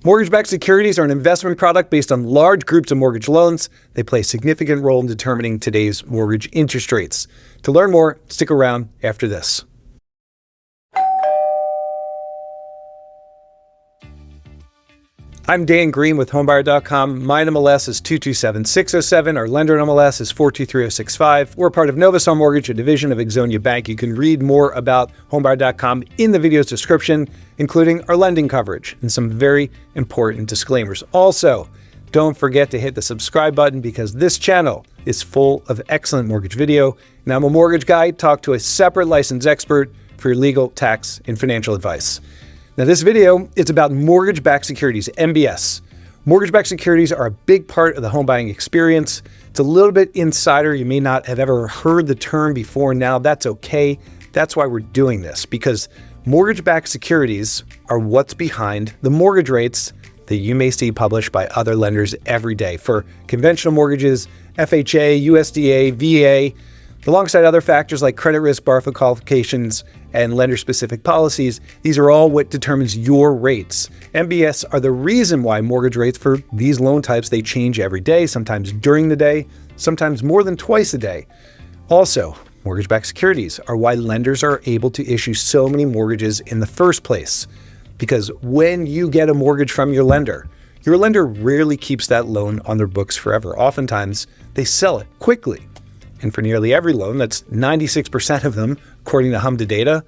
Mortgage-backed securities are an investment product based on large groups of mortgage loans. They play a significant role in determining today's mortgage interest rates. To learn more, stick around after this. I'm Dan Green with homebuyer.com. My MLS is 227607. Our lender MLS is 423065. We're part of Novus Home Mortgage, a division of Exonia Bank. You can read more about homebuyer.com in the video's description, including our lending coverage and some very important disclaimers. Also, don't forget to hit the subscribe button because this channel is full of excellent mortgage video. And I'm a mortgage guy. Talk to a separate licensed expert for your legal, tax, and financial advice. Now, this video is about mortgage-backed securities, MBS. Mortgage-backed securities are a big part of the home buying experience. It's a little bit insider. You may not have ever heard the term before now. That's okay. That's why we're doing this, because mortgage-backed securities are what's behind the mortgage rates that you may see published by other lenders every day for conventional mortgages, FHA, USDA, VA, alongside other factors like credit risk, Barford qualifications, and lender-specific policies. These are all what determines your rates. MBS are the reason why mortgage rates for these loan types, they change every day, sometimes during the day, sometimes more than twice a day. Also, mortgage-backed securities are why lenders are able to issue so many mortgages in the first place. Because when you get a mortgage from your lender rarely keeps that loan on their books forever. Oftentimes, they sell it quickly. And for nearly every loan, that's 96% of them, according to HMDA data,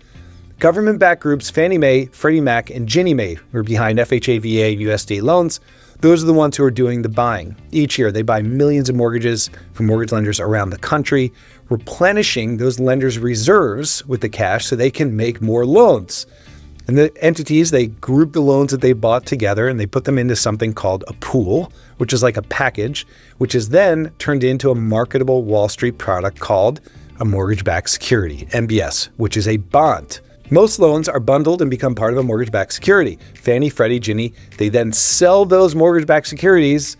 government-backed groups Fannie Mae, Freddie Mac, and Ginnie Mae, who are behind FHA, VA, and USDA loans, those are the ones who are doing the buying. Each year, they buy millions of mortgages from mortgage lenders around the country, replenishing those lenders' reserves with the cash so they can make more loans. And the entities, they group the loans that they bought together and they put them into something called a pool, which is like a package, which is then turned into a marketable Wall Street product called a mortgage-backed security, MBS, which is a bond. Most loans are bundled and become part of a mortgage-backed security. Fannie, Freddie, Ginnie, they then sell those mortgage-backed securities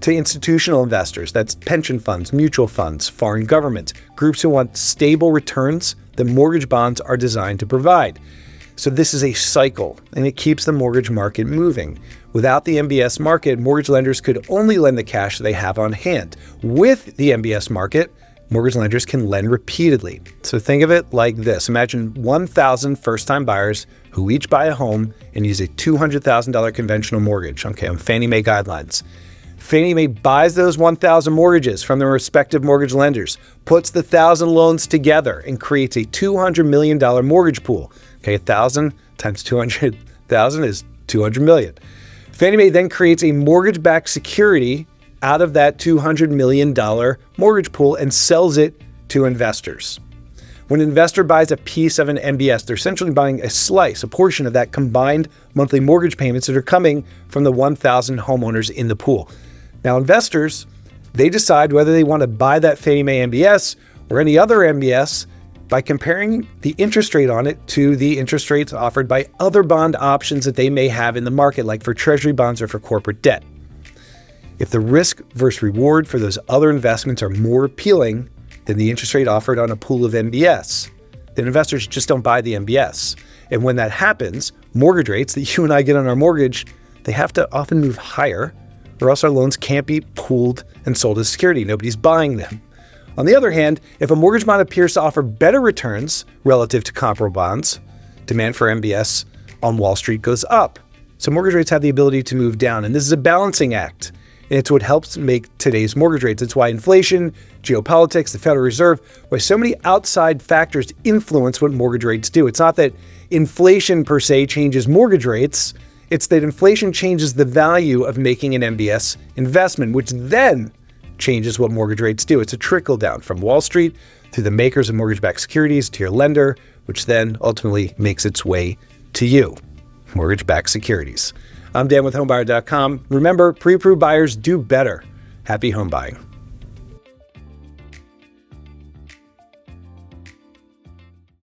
to institutional investors. That's pension funds, mutual funds, foreign governments, groups who want stable returns that mortgage bonds are designed to provide. So this is a cycle, and it keeps the mortgage market moving. Without the MBS market, mortgage lenders could only lend the cash they have on hand. With the MBS market, mortgage lenders can lend repeatedly. So think of it like this. Imagine 1,000 first-time buyers who each buy a home and use a $200,000 conventional mortgage, on Fannie Mae guidelines. Fannie Mae buys those 1,000 mortgages from their respective mortgage lenders, puts the 1,000 loans together, and creates a $200 million mortgage pool. 1,000 times 200,000 is 200 million. Fannie Mae then creates a mortgage-backed security out of that $200 million mortgage pool and sells it to investors. When an investor buys a piece of an MBS, they're essentially buying a portion of that combined monthly mortgage payments that are coming from the 1,000 homeowners in the pool. Now, investors, they decide whether they want to buy that Fannie Mae MBS or any other MBS by comparing the interest rate on it to the interest rates offered by other bond options that they may have in the market, like for treasury bonds or for corporate debt. If the risk versus reward for those other investments are more appealing than the interest rate offered on a pool of MBS, then investors just don't buy the MBS. And when that happens, mortgage rates that you and I get on our mortgage, they have to often move higher, or else our loans can't be pooled and sold as security. Nobody's buying them. On the other hand, if a mortgage bond appears to offer better returns relative to comparable bonds, demand for MBS on Wall Street goes up. So mortgage rates have the ability to move down, and this is a balancing act. And it's what helps make today's mortgage rates. It's why inflation, geopolitics, the Federal Reserve, why so many outside factors influence what mortgage rates do. It's not that inflation per se changes mortgage rates. It's that inflation changes the value of making an MBS investment, which then changes what mortgage rates do. It's a trickle down from Wall Street through the makers of mortgage-backed securities to your lender, which then ultimately makes its way to you. Mortgage-backed securities. I'm Dan with homebuyer.com. Remember, pre-approved buyers do better. Happy home buying.